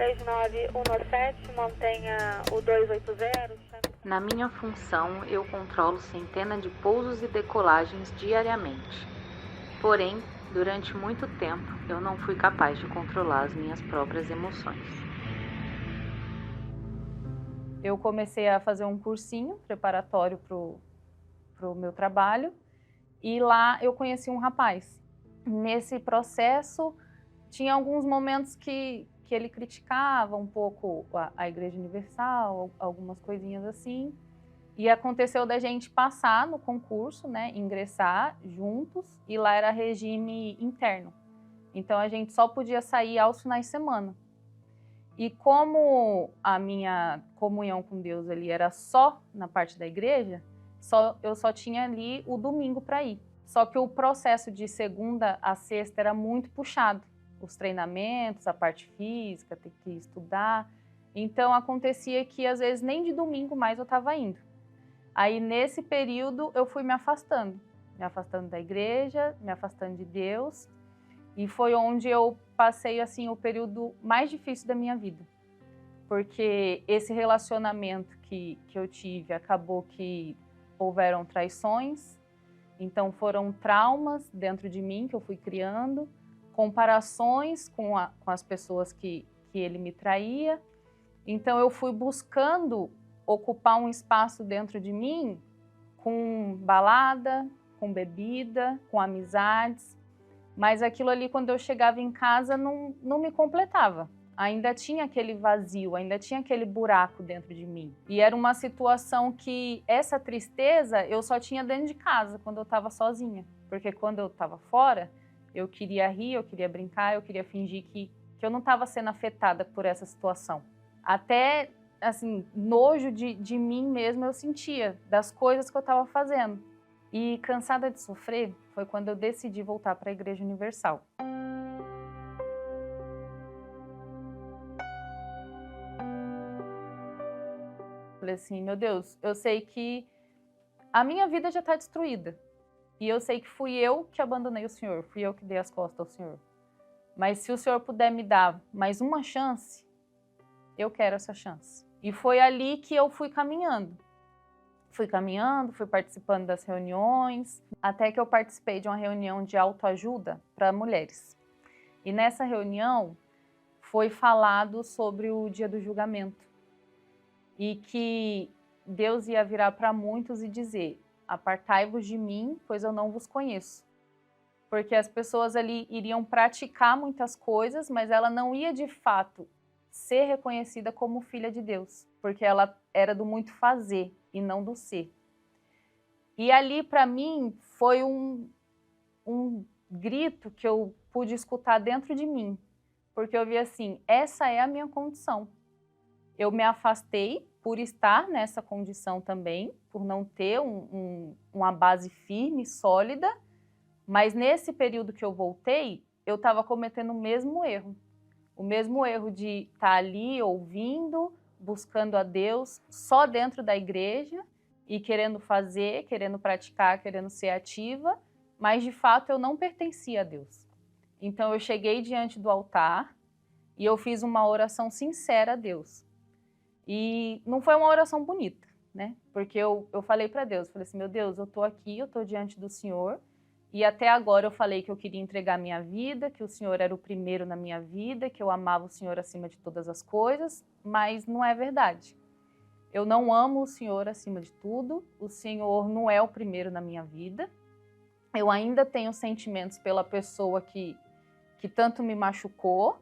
3917, mantenha o 280. Na minha função, eu controlo centenas de pousos e decolagens diariamente. Porém, durante muito tempo, eu não fui capaz de controlar as minhas próprias emoções. Eu comecei a fazer um cursinho preparatório para o meu trabalho e lá eu conheci um rapaz. Nesse processo, tinha alguns momentos que ele criticava um pouco a Igreja Universal, algumas coisinhas assim. E aconteceu da gente passar no concurso, né, ingressar juntos, e lá era regime interno. Então a gente só podia sair aos finais de semana. E como a minha comunhão com Deus ali era só na parte da igreja, eu só tinha ali o domingo para ir. Só que o processo de segunda a sexta era muito puxado. Os treinamentos, a parte física, ter que estudar. Então acontecia que às vezes nem de domingo mais eu estava indo. Aí nesse período eu fui me afastando da igreja, me afastando de Deus. E foi onde eu passei assim o período mais difícil da minha vida. Porque esse relacionamento que eu tive, acabou que houveram traições, então foram traumas dentro de mim que eu fui criando, comparações com as pessoas que ele me traía. Então eu fui buscando ocupar um espaço dentro de mim com balada, com bebida, com amizades. Mas aquilo ali, quando eu chegava em casa, não me completava. Ainda tinha aquele vazio, ainda tinha aquele buraco dentro de mim. E era uma situação que, essa tristeza, eu só tinha dentro de casa, quando eu estava sozinha. Porque quando eu estava fora, eu queria rir, eu queria brincar, eu queria fingir que eu não estava sendo afetada por essa situação. Até, assim, nojo de mim mesma eu sentia, das coisas que eu estava fazendo. E cansada de sofrer, foi quando eu decidi voltar para a Igreja Universal. Falei assim, meu Deus, eu sei que a minha vida já está destruída. E eu sei que fui eu que abandonei o Senhor, fui eu que dei as costas ao Senhor. Mas se o Senhor puder me dar mais uma chance, eu quero essa chance. E foi ali que eu fui caminhando. Fui participando das reuniões, até que eu participei de uma reunião de autoajuda para mulheres. E nessa reunião foi falado sobre o dia do julgamento. E que Deus ia virar para muitos e dizer, apartai-vos de mim, pois eu não vos conheço. Porque as pessoas ali iriam praticar muitas coisas, mas ela não ia de fato ser reconhecida como filha de Deus, porque ela era do muito fazer e não do ser. E ali, para mim, foi um grito que eu pude escutar dentro de mim, porque eu vi assim, essa é a minha condição. Eu me afastei por estar nessa condição também, por não ter uma base firme, sólida, mas nesse período que eu voltei, eu estava cometendo o mesmo erro de estar ali ouvindo, buscando a Deus, só dentro da igreja, e querendo fazer, querendo praticar, querendo ser ativa, mas de fato eu não pertencia a Deus. Então eu cheguei diante do altar e eu fiz uma oração sincera a Deus. E não foi uma oração bonita, né? Porque eu falei para Deus, falei assim, meu Deus, eu estou aqui, eu estou diante do Senhor, e até agora eu falei que eu queria entregar minha vida, que o Senhor era o primeiro na minha vida, que eu amava o Senhor acima de todas as coisas, mas não é verdade. Eu não amo o Senhor acima de tudo, o Senhor não é o primeiro na minha vida. Eu ainda tenho sentimentos pela pessoa que tanto me machucou,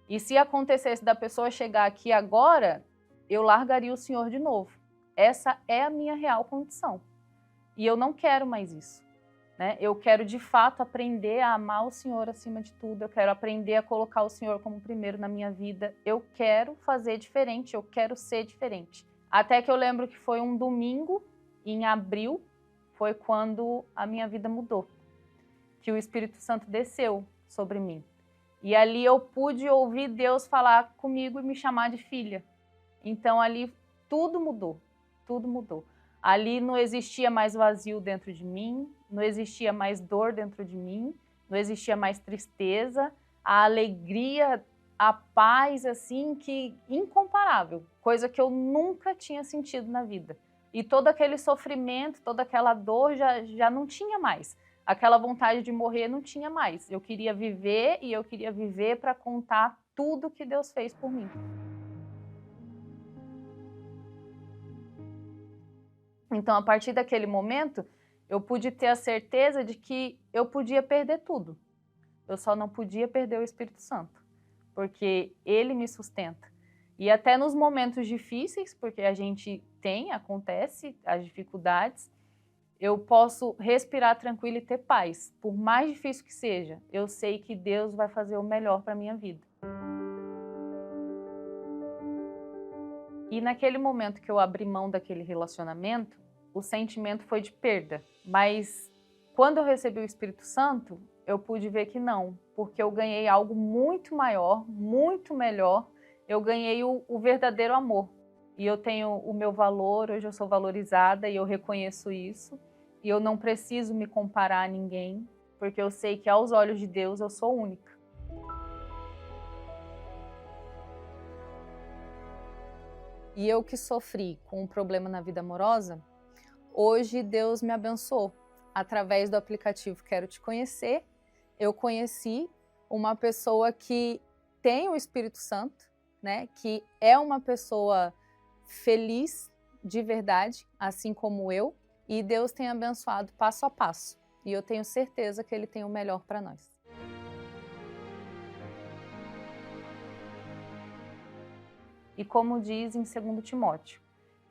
e se acontecesse da pessoa chegar aqui agora, eu largaria o Senhor de novo. Essa é a minha real condição. E eu não quero mais isso. Né? Eu quero, de fato, aprender a amar o Senhor acima de tudo. Eu quero aprender a colocar o Senhor como primeiro na minha vida. Eu quero fazer diferente, eu quero ser diferente. Até que eu lembro que foi um domingo, em abril, foi quando a minha vida mudou. Que o Espírito Santo desceu sobre mim. E ali eu pude ouvir Deus falar comigo e me chamar de filha. Então ali tudo mudou, tudo mudou. Ali não existia mais vazio dentro de mim, não existia mais dor dentro de mim, não existia mais tristeza, a alegria a paz assim que incomparável, coisa que eu nunca tinha sentido na vida. E todo aquele sofrimento, toda aquela dor já não tinha mais. Aquela vontade de morrer não tinha mais. Eu queria viver e eu queria viver para contar tudo que Deus fez por mim. Então, a partir daquele momento, eu pude ter a certeza de que eu podia perder tudo. Eu só não podia perder o Espírito Santo, porque ele me sustenta. E até nos momentos difíceis, porque a gente acontece as dificuldades, eu posso respirar tranquilo e ter paz. Por mais difícil que seja, eu sei que Deus vai fazer o melhor para a minha vida. E naquele momento que eu abri mão daquele relacionamento, o sentimento foi de perda. Mas quando eu recebi o Espírito Santo, eu pude ver que não, porque eu ganhei algo muito maior, muito melhor. Eu ganhei o verdadeiro amor. E eu tenho o meu valor, hoje eu sou valorizada e eu reconheço isso. E eu não preciso me comparar a ninguém, porque eu sei que aos olhos de Deus eu sou única. E eu que sofri com um problema na vida amorosa, hoje Deus me abençoou. Através do aplicativo Quero Te Conhecer, eu conheci uma pessoa que tem o Espírito Santo, né? Que é uma pessoa feliz de verdade, assim como eu, e Deus tem abençoado passo a passo. E eu tenho certeza que Ele tem o melhor para nós. E como diz em 2 Timóteo,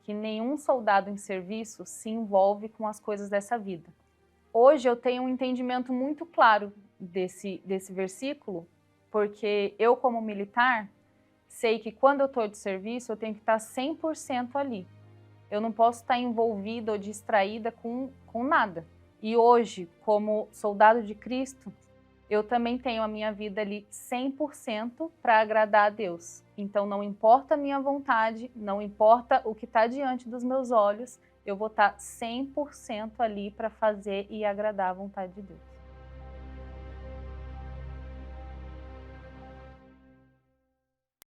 que nenhum soldado em serviço se envolve com as coisas dessa vida. Hoje eu tenho um entendimento muito claro desse versículo, porque eu, como militar, sei que quando eu estou de serviço, eu tenho que estar 100% ali. Eu não posso estar envolvida ou distraída com nada. E hoje, como soldado de Cristo, eu também tenho a minha vida ali 100% para agradar a Deus. Então não importa a minha vontade, não importa o que está diante dos meus olhos, eu vou estar 100% ali para fazer e agradar a vontade de Deus.